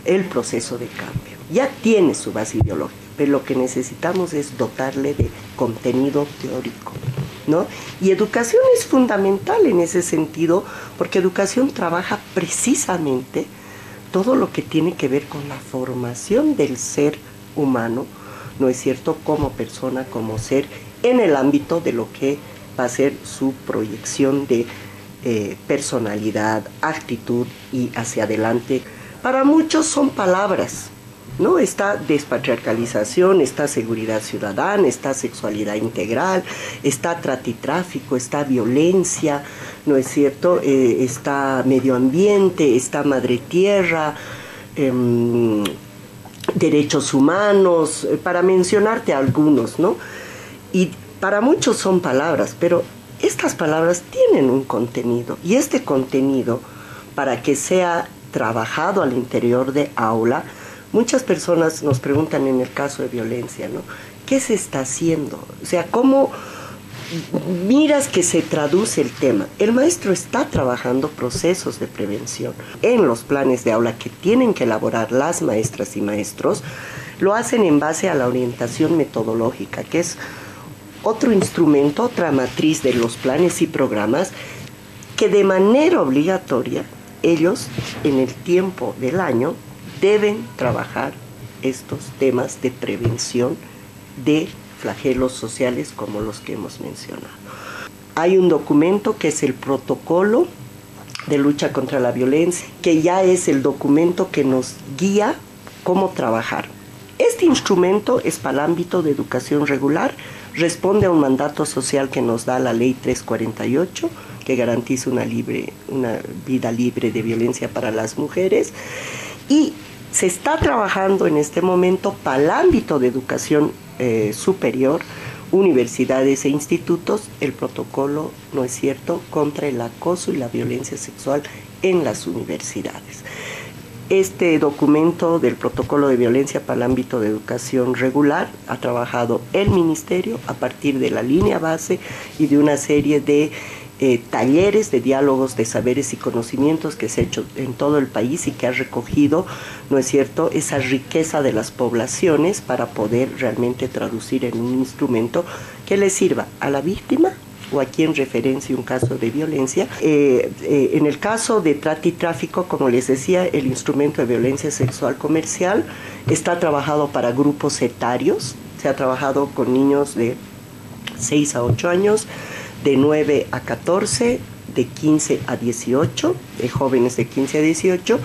Speaker 14: el proceso de cambio. Ya tiene su base ideológica, pero lo que necesitamos es dotarle de contenido teórico, ¿no? Y educación es fundamental en ese sentido, porque educación trabaja precisamente todo lo que tiene que ver con la formación del ser humano, ¿no es cierto?, como persona, como ser, en el ámbito de lo que va a ser su proyección de personalidad, actitud y hacia adelante. Para muchos son palabras, ¿no? Está despatriarcalización, está seguridad ciudadana, está sexualidad integral, está tráfico, está violencia, ¿no es cierto?, está medio ambiente, está madre tierra, derechos humanos, para mencionarte algunos, ¿no? Y para muchos son palabras, pero estas palabras tienen un contenido, y este contenido, para que sea trabajado al interior de aula, muchas personas nos preguntan en el caso de violencia, ¿no?, ¿qué se está haciendo? O sea, ¿cómo miras que se traduce el tema? El maestro está trabajando procesos de prevención en los planes de aula que tienen que elaborar las maestras y maestros. Lo hacen en base a la orientación metodológica, que es otro instrumento, otra matriz de los planes y programas, que de manera obligatoria ellos en el tiempo del año deben trabajar estos temas de prevención de flagelos sociales como los que hemos mencionado. Hay un documento que es el protocolo de lucha contra la violencia, que ya es el documento que nos guía cómo trabajar. Este instrumento es para el ámbito de educación regular, responde a un mandato social que nos da la Ley 348, que garantiza una vida libre de violencia para las mujeres, y se está trabajando en este momento para el ámbito de educación superior, universidades e institutos, el protocolo, ¿no es cierto?, contra el acoso y la violencia sexual en las universidades. Este documento del protocolo de violencia para el ámbito de educación regular ha trabajado el ministerio a partir de la línea base y de una serie de talleres de diálogos de saberes y conocimientos que se ha hecho en todo el país y que ha recogido, ¿no es cierto?, esa riqueza de las poblaciones para poder realmente traducir en un instrumento que le sirva a la víctima o a quien referencie un caso de violencia. En el caso de trata y tráfico, como les decía, el instrumento de violencia sexual comercial está trabajado para grupos etarios, se ha trabajado con niños de 6 a 8 años, de 9 a 14, de 15 a 18, de jóvenes de 15 a 18,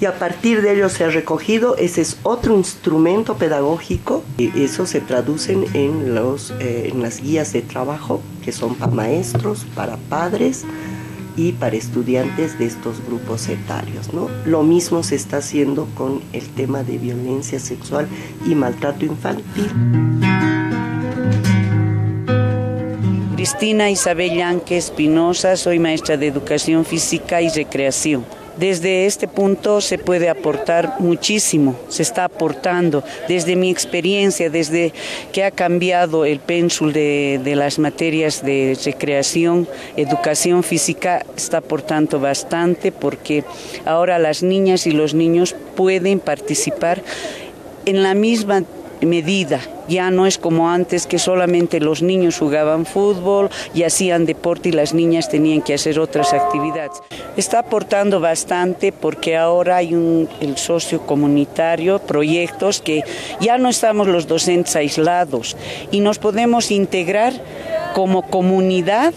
Speaker 14: y a partir de ello se ha recogido, ese es otro instrumento pedagógico, y eso se traducen en las guías de trabajo, que son para maestros, para padres y para estudiantes de estos grupos etarios, ¿no? Lo mismo se está haciendo con el tema de violencia sexual y maltrato infantil.
Speaker 15: Cristina Isabel Yanque Espinosa, soy maestra de Educación Física y Recreación. Desde este punto se puede aportar muchísimo, se está aportando. Desde mi experiencia, desde que ha cambiado el pénsul de las materias de recreación, educación física, está aportando bastante porque ahora las niñas y los niños pueden participar en la misma medida. Ya no es como antes que solamente los niños jugaban fútbol y hacían deporte y las niñas tenían que hacer otras actividades. Está aportando bastante porque ahora hay el socio comunitario, proyectos que ya no estamos los docentes aislados y nos podemos integrar como comunidad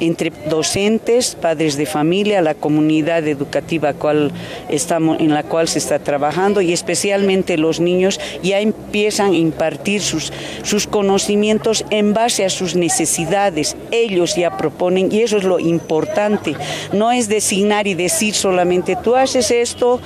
Speaker 15: entre docentes, padres de familia, la comunidad educativa en la cual se está trabajando y especialmente los niños ya empiezan a impartir sus conocimientos en base a sus necesidades. Ellos ya proponen y eso es lo importante. No es designar y decir solamente tú haces esto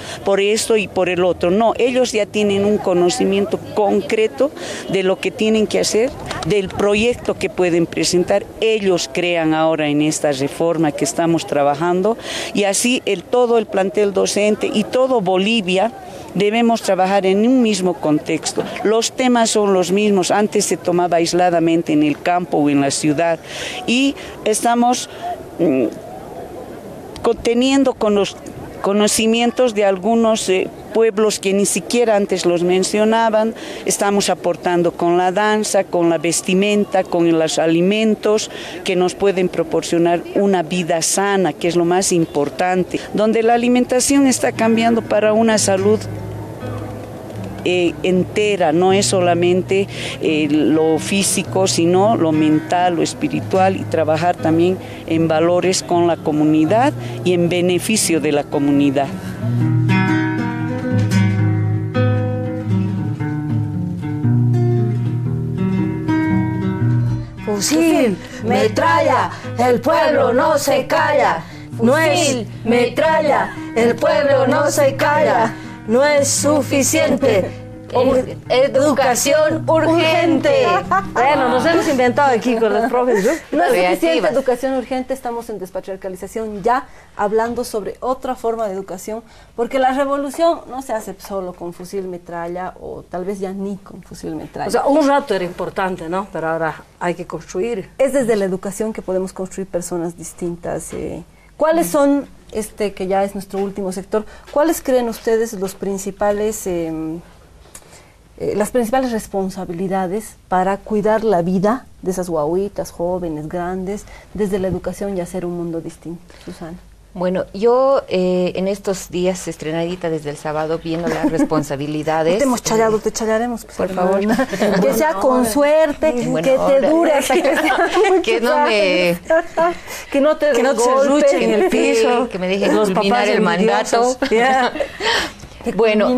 Speaker 15: y por el otro. No, ellos ya tienen un conocimiento concreto de lo que tienen que hacer, del proyecto que pueden presentar. Ellos crean ahora en esta reforma que estamos trabajando y así todo el plantel docente y todo Bolivia debemos trabajar en un mismo contexto. Los temas son los mismos, antes se tomaba aisladamente en el campo o en la ciudad y estamos conteniendo con los conocimientos de algunos pueblos que ni siquiera antes los mencionaban. Estamos aportando con la danza, con la vestimenta, con los alimentos que nos pueden proporcionar una vida sana, que es lo más importante, donde la alimentación está cambiando para una salud entera, no es solamente lo físico, sino lo mental, lo espiritual y trabajar también en valores con la comunidad y en beneficio de la comunidad.
Speaker 5: Fusil, metralla, el pueblo no se calla. Fusil, metralla, el pueblo no se calla. No es suficiente. Educación urgente. Bueno, nos hemos inventado aquí con los profes, ¿no?
Speaker 2: No es suficiente educación urgente, estamos en Despatriarcalización ya hablando sobre otra forma de educación, porque la revolución no se hace solo con fusil metralla o tal vez ya ni con fusil metralla.
Speaker 5: O sea, un rato era importante, ¿no? Pero ahora hay que construir.
Speaker 2: Es desde la educación que podemos construir personas distintas. ¿Cuáles son, que ya es nuestro último sector, cuáles creen ustedes los principales... las principales responsabilidades para cuidar la vida de esas guaguitas, jóvenes, grandes, desde la educación y hacer un mundo distinto? Susana.
Speaker 3: Bueno, yo en estos días, estrenadita desde el sábado, viendo las responsabilidades...
Speaker 2: Te hemos challado, te challaremos. Pues,
Speaker 3: por favor.
Speaker 2: Que sea con suerte, que te dure hasta que sea
Speaker 3: que no me...
Speaker 2: que no te
Speaker 5: serruche en el piso.
Speaker 3: Que me dejen culminar el mandato.
Speaker 5: Yeah.
Speaker 3: Bueno,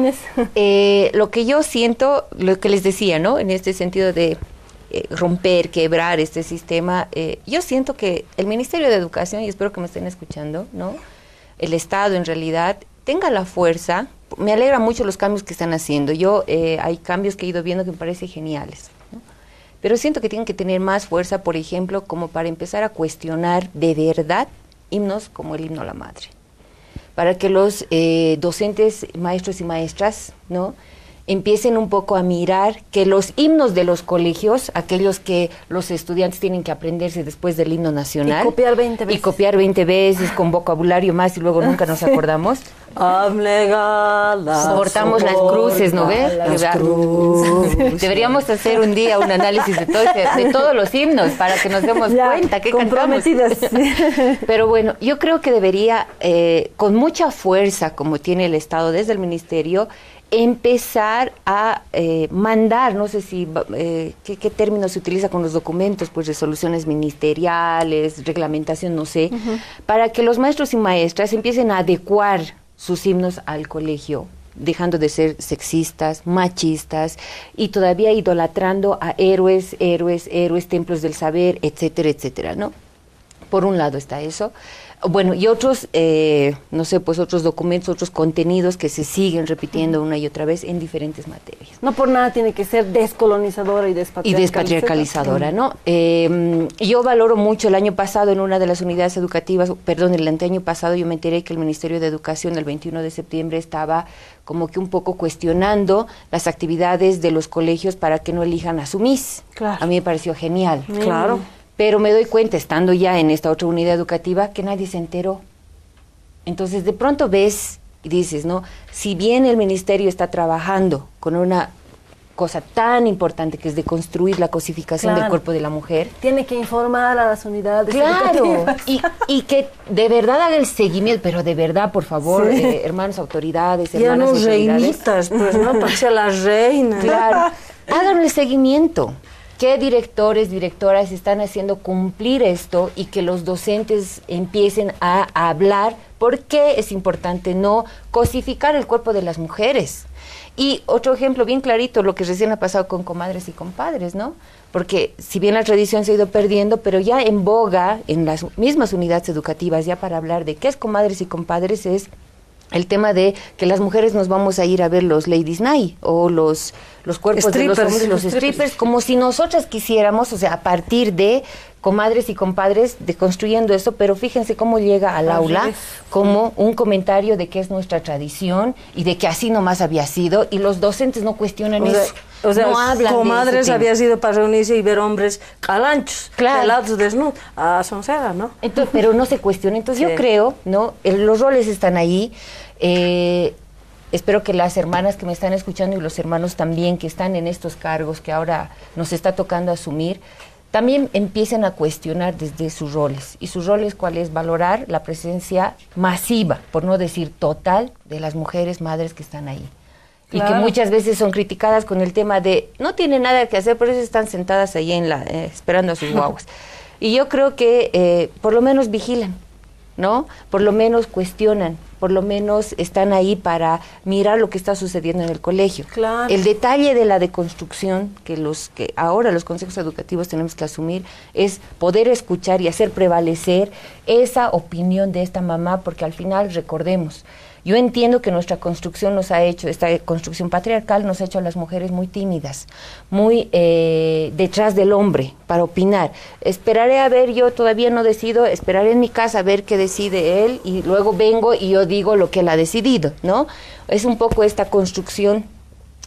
Speaker 3: lo que yo siento, lo que les decía, ¿no? En este sentido de romper, quebrar este sistema, yo siento que el Ministerio de Educación, y espero que me estén escuchando, ¿no? El Estado en realidad tenga la fuerza. Me alegra mucho los cambios que están haciendo. Hay cambios que he ido viendo que me parecen geniales, ¿no? Pero siento que tienen que tener más fuerza, por ejemplo, como para empezar a cuestionar de verdad himnos como el himno a la madre, para que los docentes, maestros y maestras, ¿no?, empiecen un poco a mirar que los himnos de los colegios, aquellos que los estudiantes tienen que aprenderse después del himno nacional.
Speaker 2: Y copiar 20 veces.
Speaker 3: Y copiar 20 veces con vocabulario más y luego nunca nos acordamos. Soportamos las cruces, ¿no ves? Deberíamos hacer un día un análisis de todos los himnos para que nos demos cuenta que cantamos. Pero bueno, yo creo que debería, con mucha fuerza, como tiene el Estado desde el Ministerio, empezar a mandar, no sé si qué término se utiliza con los documentos, pues resoluciones ministeriales, reglamentación, no sé, para que los maestros y maestras empiecen a adecuar sus himnos al colegio, dejando de ser sexistas, machistas y todavía idolatrando a héroes, templos del saber, etcétera, etcétera, ¿no? Por un lado está eso. Bueno, y otros, no sé, pues otros documentos, otros contenidos que se siguen repitiendo una y otra vez en diferentes materias.
Speaker 2: No por nada tiene que ser descolonizadora y
Speaker 3: despatriarcalizadora, ¿no? Yo valoro mucho el año pasado en una de las unidades educativas, perdón, el anteaño pasado yo me enteré que el Ministerio de Educación el 21 de septiembre estaba como que un poco cuestionando las actividades de los colegios para que no elijan a su Miss.
Speaker 2: Claro.
Speaker 3: A mí me pareció genial.
Speaker 2: Claro.
Speaker 3: Pero me doy cuenta, estando ya en esta otra unidad educativa, que nadie se enteró. Entonces, de pronto ves y dices, ¿no? Si bien el ministerio está trabajando con una cosa tan importante que es de construir la cosificación del cuerpo de la mujer,
Speaker 2: tiene que informar a las unidades
Speaker 3: educativas. Y que de verdad haga el seguimiento, pero de verdad, por favor, hermanos autoridades, hermanas
Speaker 5: ya no
Speaker 3: autoridades.
Speaker 5: reinitas, pues, ¿no? Para que sea la reina.
Speaker 3: Claro, hagan el seguimiento. ¿Qué directores, directoras están haciendo cumplir esto y que los docentes empiecen a hablar? ¿Por qué es importante no cosificar el cuerpo de las mujeres? Y otro ejemplo bien clarito, lo que recién ha pasado con comadres y compadres, ¿no? Porque si bien la tradición se ha ido perdiendo, pero ya en boga, en las mismas unidades educativas, ya para hablar de qué es comadres y compadres, es el tema de que las mujeres nos vamos a ir a ver los ladies night o los cuerpos strippers, de los hombres, los strippers, como si nosotras quisiéramos, o sea, a partir de comadres y compadres, deconstruyendo eso, pero fíjense cómo llega al aula como un comentario de que es nuestra tradición y de que así nomás había sido, y los docentes no cuestionan eso.
Speaker 5: O sea,
Speaker 3: no hablan
Speaker 5: comadres
Speaker 3: de
Speaker 5: había sido para reunirse y ver hombres calanchos, pelados desnudos, a soncera, ¿no?
Speaker 3: Entonces, pero no se cuestiona. Entonces yo creo, ¿no? Los roles están ahí. Espero que las hermanas que me están escuchando y los hermanos también que están en estos cargos que ahora nos está tocando asumir, también empiecen a cuestionar desde sus roles. ¿Y sus roles cuál es? Valorar la presencia masiva, por no decir total, de las mujeres madres que están ahí. Claro. Y que muchas veces son criticadas con el tema de no tienen nada que hacer, por eso están sentadas ahí esperando a sus guaguas. Y yo creo que por lo menos vigilan, ¿no? Por lo menos cuestionan, por lo menos están ahí para mirar lo que está sucediendo en el colegio.
Speaker 2: Claro.
Speaker 3: El detalle de la deconstrucción que ahora los consejos educativos tenemos que asumir es poder escuchar y hacer prevalecer esa opinión de esta mamá, porque al final, recordemos, yo entiendo que nuestra construcción esta construcción patriarcal nos ha hecho a las mujeres muy tímidas, muy detrás del hombre para opinar. Esperaré a ver, yo todavía no decido, esperaré en mi casa a ver qué decide él y luego vengo y yo digo lo que él ha decidido, ¿no? Es un poco esta construcción.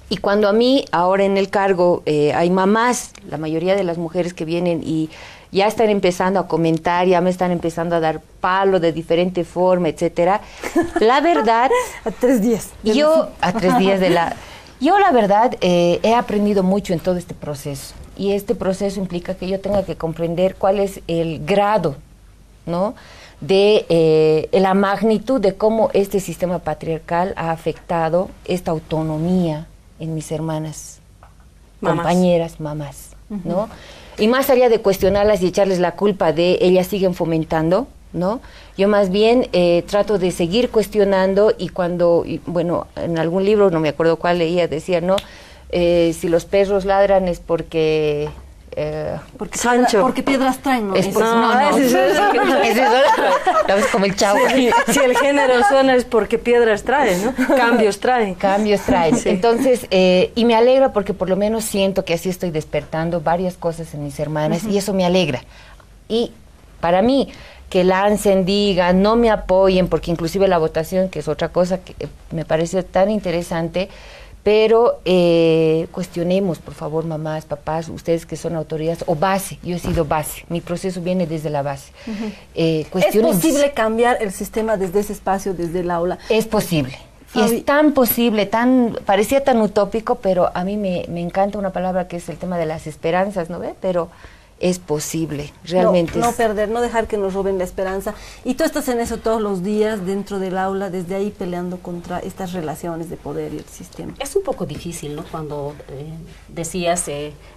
Speaker 3: Y cuando a mí, ahora en el cargo, hay mamás, la mayoría de las mujeres que vienen y ya están empezando a comentar, ya me están empezando a dar palo de diferente forma, etcétera. La verdad...
Speaker 2: a 3 días.
Speaker 3: Yo la verdad he aprendido mucho en todo este proceso. Y este proceso implica que yo tenga que comprender cuál es el grado, ¿no?, de la magnitud de cómo este sistema patriarcal ha afectado esta autonomía en mis hermanas, compañeras, mamás, ¿no? Y más allá de cuestionarlas y echarles la culpa de ellas siguen fomentando, ¿no? Yo más bien trato de seguir cuestionando y bueno, en algún libro, no me acuerdo cuál leía, decía, ¿no? Si los perros ladran es porque
Speaker 2: piedras traen, ¿no?
Speaker 3: Es como el Chavo.
Speaker 5: Si el género suena es porque piedras traen, ¿no? Cambios traen.
Speaker 3: Sí. Entonces, y me alegra porque por lo menos siento que así estoy despertando varias cosas en mis hermanas y eso me alegra. Y para mí, que lancen, digan, no me apoyen, porque inclusive la votación, que es otra cosa que me parece tan interesante, pero cuestionemos, por favor, mamás, papás, ustedes que son autoridades, o base, yo he sido base, mi proceso viene desde la base.
Speaker 2: ¿Es posible cambiar el sistema desde ese espacio, desde el aula?
Speaker 3: Es posible, y es tan posible, parecía tan utópico, pero a mí me encanta una palabra que es el tema de las esperanzas, ¿no ve? Pero es posible, realmente.
Speaker 2: No dejar que nos roben la esperanza. Y tú estás en eso todos los días dentro del aula, desde ahí peleando contra estas relaciones de poder y el sistema.
Speaker 4: Es un poco difícil, ¿no? Cuando decías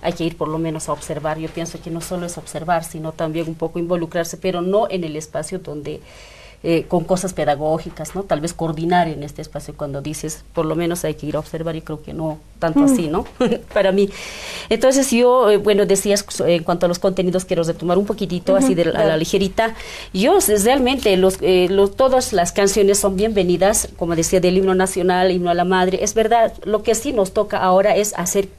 Speaker 4: hay que ir por lo menos a observar. Yo pienso que no solo es observar, sino también un poco involucrarse, pero no en el espacio donde con cosas pedagógicas, ¿no? Tal vez coordinar en este espacio cuando dices, por lo menos hay que ir a observar, y creo que no tanto así, ¿no? Para mí. Entonces yo, bueno, decías, en cuanto a los contenidos, quiero retomar un poquitito, así a la ligerita. Yo realmente, todas las canciones son bienvenidas, como decía, del himno nacional, himno a la madre. Es verdad, lo que sí nos toca ahora es hacer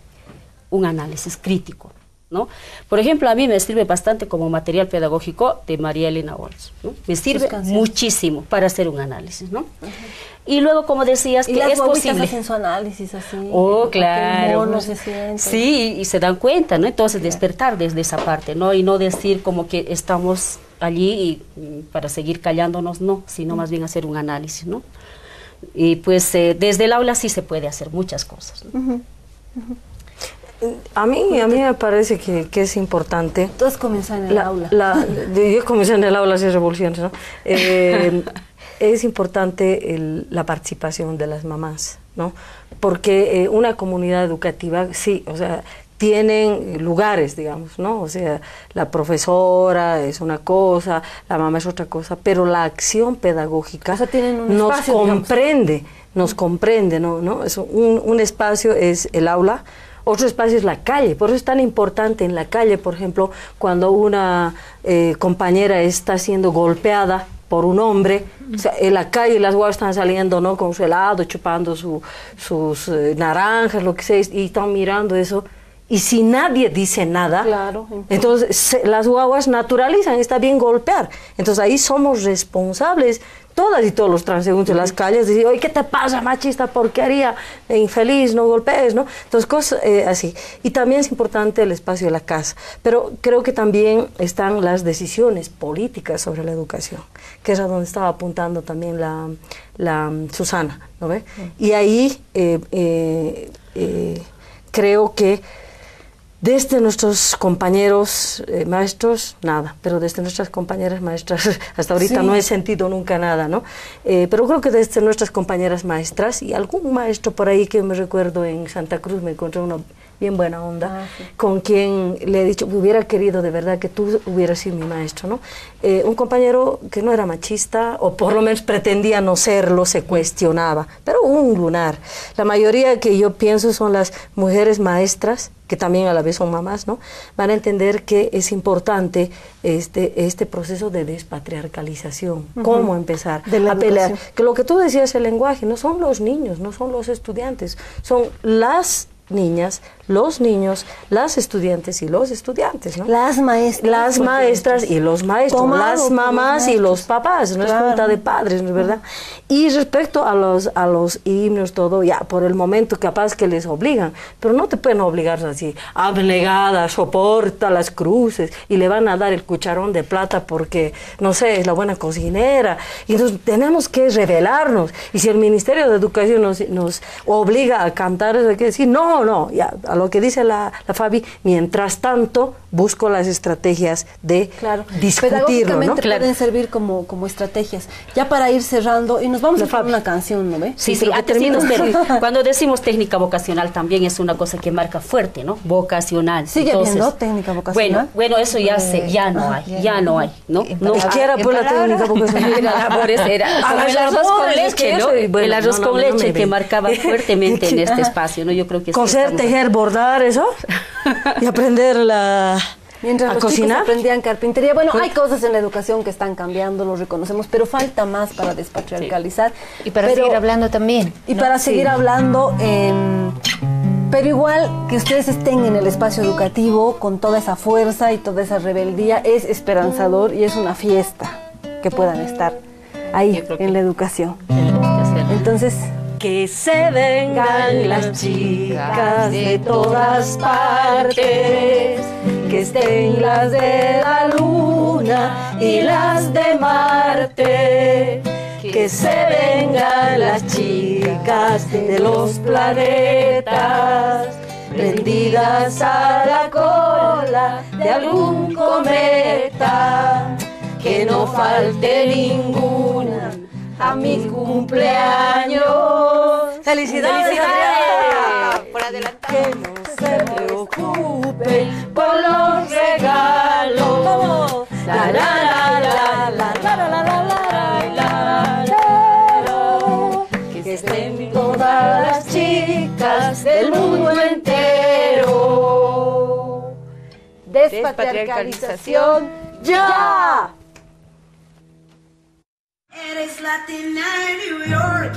Speaker 4: un análisis crítico, ¿no? Por ejemplo, a mí me sirve bastante como material pedagógico de María Elena Walsh, ¿no? Me sirve muchísimo para hacer un análisis, ¿no? Y luego, como decías, que es posible.
Speaker 2: Hacen su análisis así.
Speaker 4: Oh, claro.
Speaker 2: Mono se siente.
Speaker 4: Sí, y se dan cuenta, ¿no? Entonces, despertar desde esa parte, ¿no? Y no decir como que estamos allí y para seguir callándonos, no, sino más bien hacer un análisis, ¿no? Y pues desde el aula sí se puede hacer muchas cosas, ¿no?
Speaker 5: A mí me parece que es importante.
Speaker 2: Todos comienzan en el aula.
Speaker 5: Yo comencé en el aula hacer revoluciones, ¿no? Es importante la participación de las mamás, ¿no? Porque una comunidad educativa, sí, o sea, tienen lugares, digamos, ¿no? O sea, la profesora es una cosa, la mamá es otra cosa, pero la acción pedagógica nos comprende, ¿no? Es un espacio es el aula. Otro espacio es la calle, por eso es tan importante en la calle, por ejemplo, cuando una compañera está siendo golpeada por un hombre, o sea, en la calle las guaguas están saliendo, ¿no? Con su helado, chupando sus naranjas, lo que sea, y están mirando eso. Y si nadie dice nada, entonces las guaguas naturalizan, está bien golpear. Entonces ahí somos responsables, todas y todos los transeúntes en las calles, decir, oye, ¿qué te pasa, machista, porquería, infeliz, no golpees, ¿no? Entonces cosas así. Y también es importante el espacio de la casa. Pero creo que también están las decisiones políticas sobre la educación, que es a donde estaba apuntando también la Susana, ¿no ve? Y ahí creo que desde nuestros compañeros maestros, nada, pero desde nuestras compañeras maestras, hasta ahorita no he sentido nunca nada, ¿no? Pero creo que desde nuestras compañeras maestras y algún maestro por ahí que me recuerdo en Santa Cruz, me encontré uno bien buena onda, con quien le he dicho, hubiera querido de verdad que tú hubieras sido mi maestro, ¿no? Un compañero que no era machista, o por lo menos pretendía no serlo, se cuestionaba, pero un lunar. La mayoría que yo pienso son las mujeres maestras, que también a la vez son mamás, ¿no? Van a entender que es importante este proceso de despatriarcalización, cómo empezar a pelear. Que lo que tú decías, el lenguaje, no son los niños, no son los estudiantes, son las niñas, los niños, las estudiantes y los estudiantes, ¿no? Las maestras y los maestros, las mamás y los papás, no es junta de padres, ¿no es verdad? Y respecto a los himnos, todo, ya por el momento capaz que les obligan, pero no te pueden obligar así, abnegada, soporta las cruces, y le van a dar el cucharón de plata porque, no sé, es la buena cocinera, y entonces tenemos que rebelarnos, y si el Ministerio de Educación nos obliga a cantar eso, hay que decir, no, ya, a lo que dice la Fabi, mientras tanto busco las estrategias de discutirlo, ¿no?
Speaker 2: Pueden servir como estrategias. Ya para ir cerrando, y nos vamos a poner una canción, ¿no ve?
Speaker 4: Sí, cuando decimos técnica vocacional también es una cosa que marca fuerte, ¿no? Vocacional.
Speaker 2: Sigue habiendo técnica vocacional.
Speaker 4: Bueno, eso ya no hay, ¿no?
Speaker 5: No quiera por la técnica vocacional.
Speaker 4: El arroz con leche, ¿no? El arroz con leche que marcaba fuertemente en este espacio, ¿no? Yo creo que
Speaker 5: coser, tejer, bordar, eso, y aprender
Speaker 2: mientras los
Speaker 5: cocinar.
Speaker 2: Chicos aprendían carpintería. Bueno, hay cosas en la educación que están cambiando, lo reconocemos, pero falta más para despatriarcalizar.
Speaker 3: Y para seguir hablando también.
Speaker 2: Y para seguir hablando, pero igual que ustedes estén en el espacio educativo con toda esa fuerza y toda esa rebeldía, es esperanzador y es una fiesta que puedan estar ahí en la educación. Entonces,
Speaker 1: que se vengan las chicas de todas partes, que estén las de la luna y las de Marte, que se vengan las chicas de los planetas, prendidas a la cola de algún cometa, que no falte ninguna a mi cumpleaños.
Speaker 5: ¡Felicidades!
Speaker 3: Por adelantado.
Speaker 1: Que no se preocupen por los regalos. La la la la la la la la la la.
Speaker 2: niñas del mundo entero. Despatriarcalización ya.
Speaker 1: Eres latina en New York,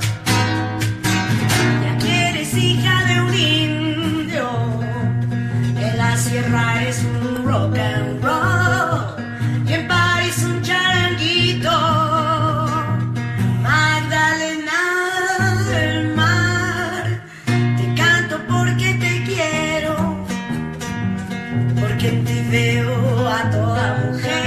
Speaker 1: ya que eres hija de un indio. En la sierra es un rock and roll y en París un charanguito. Magdalena del mar, te canto porque te quiero, porque en ti veo a toda mujer